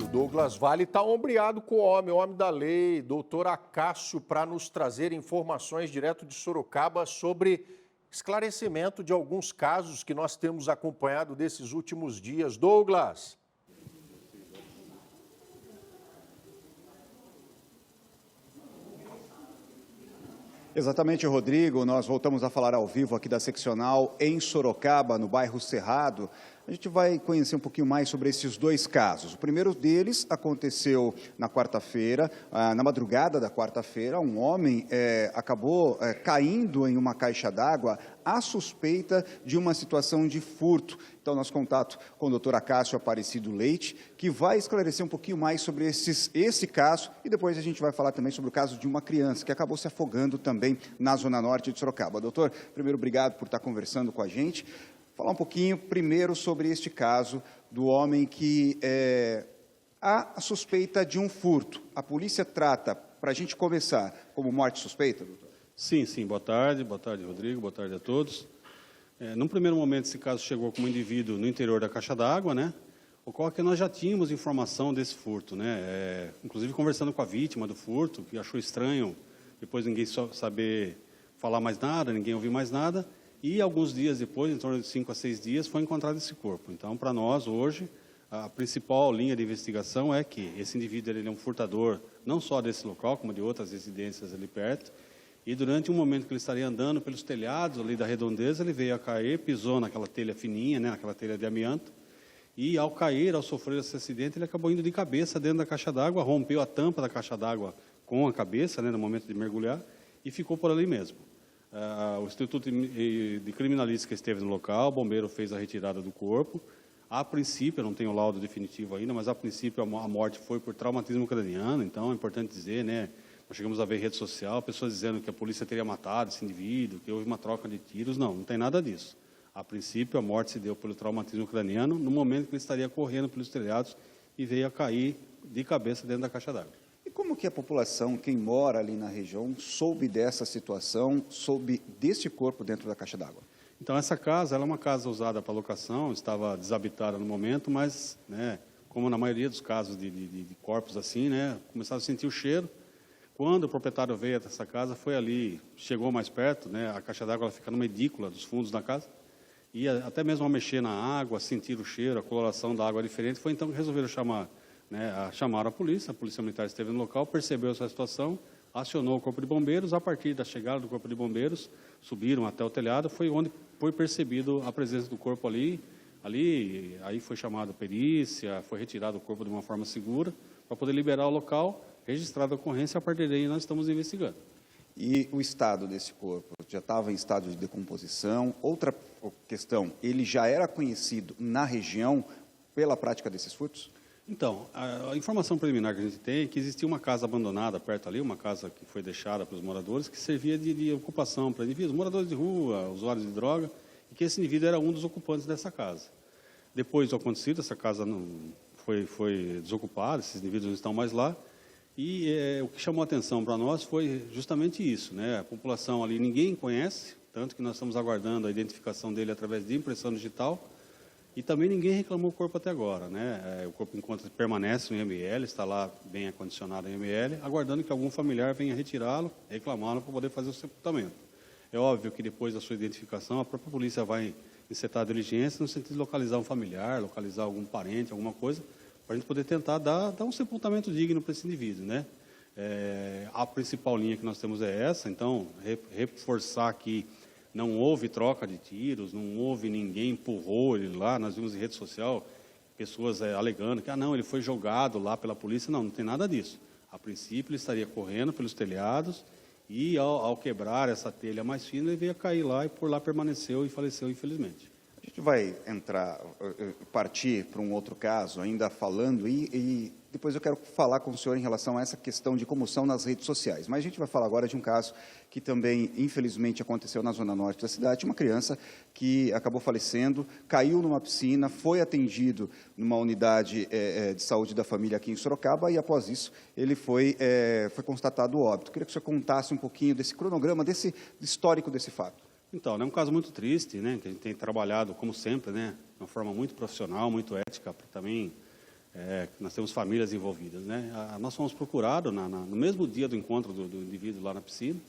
o Douglas Vale está ombreado com o homem da lei, doutor Acácio, para nos trazer informações direto de Sorocaba sobre esclarecimento de alguns casos que nós temos acompanhado desses últimos dias. Douglas. Exatamente, Rodrigo. Nós voltamos a falar ao vivo aqui da seccional em Sorocaba, no bairro Cerrado. A gente vai conhecer um pouquinho mais sobre esses dois casos. O primeiro deles aconteceu na quarta-feira, na madrugada da quarta-feira. Um homem acabou caindo em uma caixa d'água à suspeita de uma situação de furto. Então, nosso contato com o doutor Acácio Aparecido Leite, que vai esclarecer um pouquinho mais sobre esse caso, e depois a gente vai falar também sobre o caso de uma criança que acabou se afogando também na zona norte de Sorocaba. Doutor, primeiro, obrigado por estar conversando com a gente. Falar um pouquinho primeiro sobre este caso do homem que há a suspeita de um furto. A polícia trata, para a gente começar, como morte suspeita, doutor? Sim. Boa tarde, Rodrigo, boa tarde a todos. Num primeiro momento, esse caso chegou como indivíduo no interior da caixa d'água, né? Ocorre que nós já tínhamos informação desse furto, né? Inclusive conversando com a vítima do furto, que achou estranho, depois ninguém saber falar mais nada, ninguém ouvir mais nada. E alguns dias depois, em torno de 5 a 6 dias, foi encontrado esse corpo. Então, para nós, hoje, a principal linha de investigação é que esse indivíduo ele é um furtador, não só desse local, como de outras residências ali perto. E durante um momento que ele estaria andando pelos telhados ali da redondeza, ele veio a cair, pisou naquela telha fininha, né, naquela telha de amianto. E ao cair, ao sofrer esse acidente, ele acabou indo de cabeça dentro da caixa d'água, rompeu a tampa da caixa d'água com a cabeça, né, no momento de mergulhar, e ficou por ali mesmo. O Instituto de Criminalística esteve no local, o bombeiro fez a retirada do corpo. A princípio, eu não tenho o laudo definitivo ainda, mas a princípio a morte foi por traumatismo craniano, então é importante dizer, né? Nós chegamos a ver em rede social, pessoas dizendo que a polícia teria matado esse indivíduo, que houve uma troca de tiros. Não tem nada disso. A princípio, a morte se deu pelo traumatismo craniano, no momento que ele estaria correndo pelos telhados e veio a cair de cabeça dentro da caixa d'água. E como que a população, quem mora ali na região, soube dessa situação, soube deste corpo dentro da caixa d'água? Então, essa casa, ela é uma casa usada para locação, estava desabitada no momento, mas, né, como na maioria dos casos de corpos assim, né, começaram a sentir o cheiro. Quando o proprietário veio até essa casa, foi ali, chegou mais perto, né, a caixa d'água fica numa edícula dos fundos da casa, e até mesmo ao mexer na água, sentir o cheiro, a coloração da água diferente, foi então que resolveram chamaram a polícia militar esteve no local, percebeu essa situação, acionou o corpo de bombeiros. A partir da chegada do corpo de bombeiros, subiram até o telhado, foi onde foi percebido a presença do corpo ali, aí foi chamada a perícia, foi retirado o corpo de uma forma segura, para poder liberar o local, registrada a ocorrência, a partir daí nós estamos investigando. E o estado desse corpo? Já estava em estado de decomposição? Outra questão, ele já era conhecido na região pela prática desses furtos? Então, a informação preliminar que a gente tem é que existia uma casa abandonada perto ali, uma casa que foi deixada para os moradores, que servia de ocupação para indivíduos, moradores de rua, usuários de droga, e que esse indivíduo era um dos ocupantes dessa casa. Depois do acontecido, essa casa não foi desocupada, esses indivíduos não estão mais lá, e o que chamou a atenção para nós foi justamente isso, né? A população ali ninguém conhece, tanto que nós estamos aguardando a identificação dele através de impressão digital. E também ninguém reclamou o corpo até agora, né? O corpo permanece no IML, está lá bem acondicionado no IML, aguardando que algum familiar venha retirá-lo, reclamá-lo para poder fazer o sepultamento. É óbvio que depois da sua identificação, a própria polícia vai encetar a diligência no sentido de localizar um familiar, localizar algum parente, alguma coisa, para a gente poder tentar dar um sepultamento digno para esse indivíduo, né? A principal linha que nós temos é essa, então, reforçar que não houve troca de tiros, não houve ninguém empurrou ele lá. Nós vimos em rede social pessoas alegando que não, ele foi jogado lá pela polícia. Não tem nada disso. A princípio, ele estaria correndo pelos telhados e, ao quebrar essa telha mais fina, ele veio a cair lá e por lá permaneceu e faleceu, infelizmente. A gente vai partir para um outro caso, ainda falando, e depois eu quero falar com o senhor em relação a essa questão de comoção nas redes sociais. Mas a gente vai falar agora de um caso que também, infelizmente, aconteceu na zona norte da cidade. Uma criança que acabou falecendo, caiu numa piscina, foi atendido numa unidade de saúde da família aqui em Sorocaba, e após isso ele foi constatado óbito. Queria que o senhor contasse um pouquinho desse cronograma, desse histórico desse fato. Então, é um caso muito triste, né, que a gente tem trabalhado, como sempre, né, de uma forma muito profissional, muito ética, para também nós temos famílias envolvidas, né? Nós fomos procurados no mesmo dia do encontro do indivíduo lá na piscina,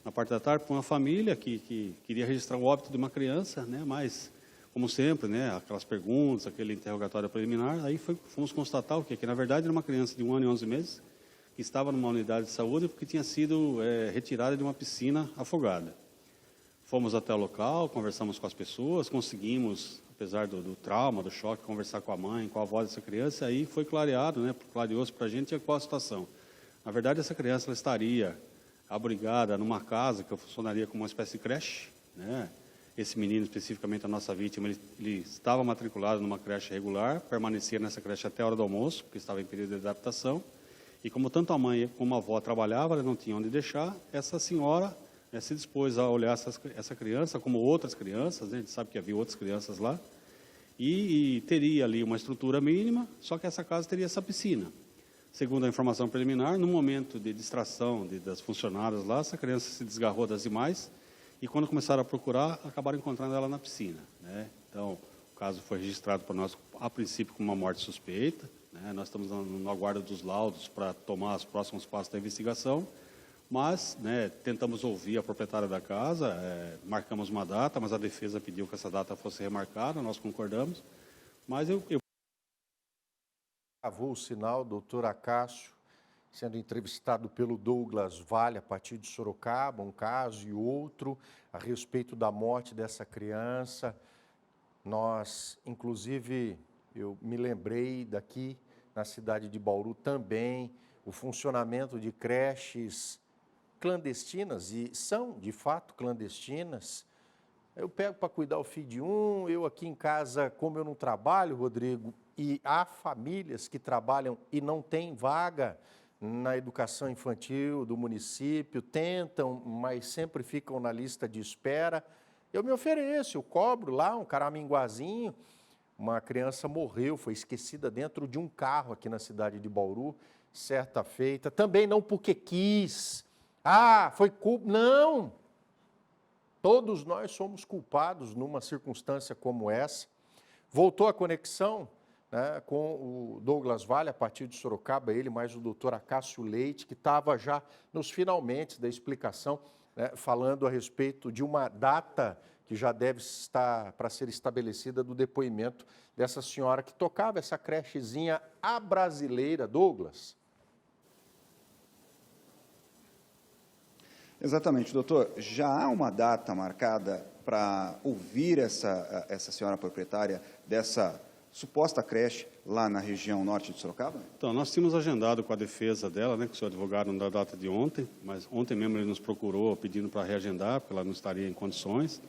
na parte da tarde, por uma família que queria registrar o óbito de uma criança, né? Mas, como sempre, né? Aquelas perguntas, aquele interrogatório preliminar, aí fomos constatar o quê? Que, na verdade, era uma criança de 1 ano e 11 meses, que estava numa unidade de saúde porque tinha sido retirada de uma piscina afogada. Fomos até o local, conversamos com as pessoas, conseguimos, apesar do trauma, do choque, conversar com a mãe, com a avó dessa criança, aí foi clareado, né, clareou-se para a gente qual a situação. Na verdade, essa criança ela estaria abrigada numa casa que funcionaria como uma espécie de creche, né? Esse menino, especificamente a nossa vítima, ele estava matriculado numa creche regular, permanecia nessa creche até a hora do almoço, porque estava em período de adaptação, e como tanto a mãe como a avó trabalhavam, ela não tinha onde deixar, essa senhora se dispôs a olhar essa criança, como outras crianças, né? A gente sabe que havia outras crianças lá, e teria ali uma estrutura mínima, só que essa casa teria essa piscina. Segundo a informação preliminar, no momento de distração das funcionárias lá, essa criança se desgarrou das demais, e quando começaram a procurar, acabaram encontrando ela na piscina, né? Então, o caso foi registrado para nós, a princípio, como uma morte suspeita, né? Nós estamos no aguardo dos laudos para tomar os próximos passos da investigação, mas, né, tentamos ouvir a proprietária da casa, marcamos uma data, mas a defesa pediu que essa data fosse remarcada, nós concordamos, mas eu... Gravou o sinal, doutor Acácio, sendo entrevistado pelo Douglas Vale, a partir de Sorocaba, um caso e outro, a respeito da morte dessa criança. Nós, inclusive, eu me lembrei daqui, na cidade de Bauru também, o funcionamento de creches clandestinas, e são, de fato, clandestinas. Eu pego para cuidar o filho de um, eu aqui em casa, como eu não trabalho, Rodrigo, e há famílias que trabalham e não têm vaga na educação infantil do município, tentam, mas sempre ficam na lista de espera. Eu me ofereço, eu cobro lá um caraminguazinho. Uma criança morreu, foi esquecida dentro de um carro aqui na cidade de Bauru, certa feita. Também não porque quis. Ah, foi culpa. Não! Todos nós somos culpados numa circunstância como essa. Voltou a conexão, né, com o Douglas Vale, a partir de Sorocaba, ele mais o doutor Acácio Leite, que estava já nos finalmente da explicação, né, falando a respeito de uma data que já deve estar para ser estabelecida do depoimento dessa senhora que tocava essa crechezinha à brasileira, Douglas. Exatamente, doutor. Já há uma data marcada para ouvir essa senhora proprietária dessa suposta creche lá na região norte de Sorocaba? Então, nós tínhamos agendado com a defesa dela, né, com o seu advogado na data de ontem, mas ontem mesmo ele nos procurou pedindo para reagendar, porque ela não estaria em condições.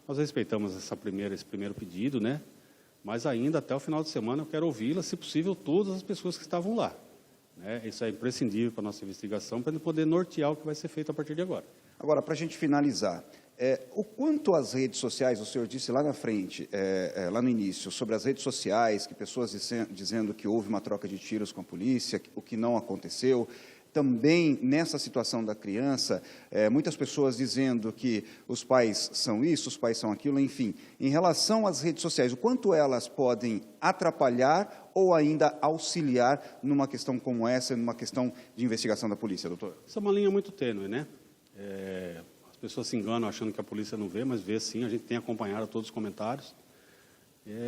Nós respeitamos esse primeiro pedido, né? Mas ainda até o final de semana eu quero ouvi-la, se possível, todas as pessoas que estavam lá. Né? Isso é imprescindível para a nossa investigação, para poder nortear o que vai ser feito a partir de agora. Agora, para a gente finalizar, o quanto as redes sociais, o senhor disse lá na frente, lá no início, sobre as redes sociais, que pessoas dizendo que houve uma troca de tiros com a polícia, o que não aconteceu. Também, nessa situação da criança, muitas pessoas dizendo que os pais são isso, os pais são aquilo, enfim. Em relação às redes sociais, o quanto elas podem atrapalhar ou ainda auxiliar numa questão como essa, numa questão de investigação da polícia, doutor? Essa é uma linha muito tênue, né? As pessoas se enganam achando que a polícia não vê, mas vê sim, a gente tem acompanhado todos os comentários.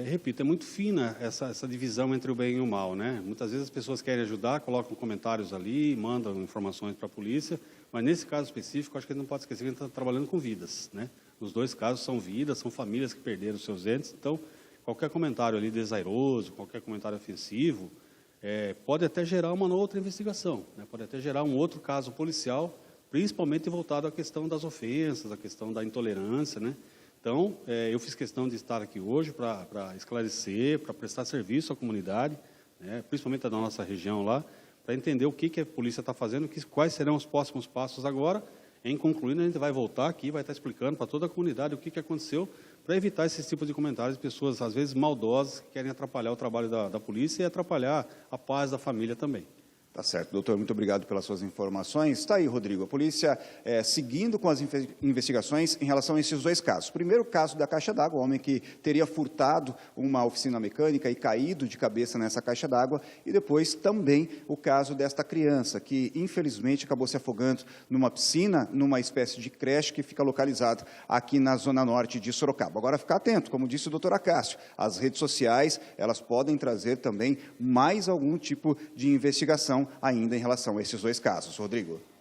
Repito, é muito fina essa divisão entre o bem e o mal, né? Muitas vezes as pessoas querem ajudar, colocam comentários ali, mandam informações para a polícia, mas nesse caso específico, acho que a gente não pode esquecer que a gente está trabalhando com vidas, né? Nos dois casos são vidas, são famílias que perderam seus entes, então qualquer comentário ali desairoso, qualquer comentário ofensivo, pode até gerar uma outra investigação, né? Pode até gerar um outro caso policial, principalmente voltado à questão das ofensas, à questão da intolerância, né? Então, eu fiz questão de estar aqui hoje para esclarecer, para prestar serviço à comunidade, né, principalmente da nossa região lá, para entender o que a polícia está fazendo, quais serão os próximos passos agora. Em concluindo, a gente vai voltar aqui, vai estar explicando para toda a comunidade o que aconteceu, para evitar esse tipo de comentários de pessoas, às vezes, maldosas, que querem atrapalhar o trabalho da polícia e atrapalhar a paz da família também. Tá certo, doutor, muito obrigado pelas suas informações. Está aí, Rodrigo, a polícia seguindo com as investigações em relação a esses dois casos. Primeiro, o caso da caixa d'água, o homem que teria furtado uma oficina mecânica e caído de cabeça nessa caixa d'água, e depois também o caso desta criança, que infelizmente acabou se afogando numa piscina, numa espécie de creche que fica localizada aqui na zona norte de Sorocaba. Agora, ficar atento, como disse o doutor Acácio, as redes sociais, elas podem trazer também mais algum tipo de investigação ainda em relação a esses dois casos. Rodrigo.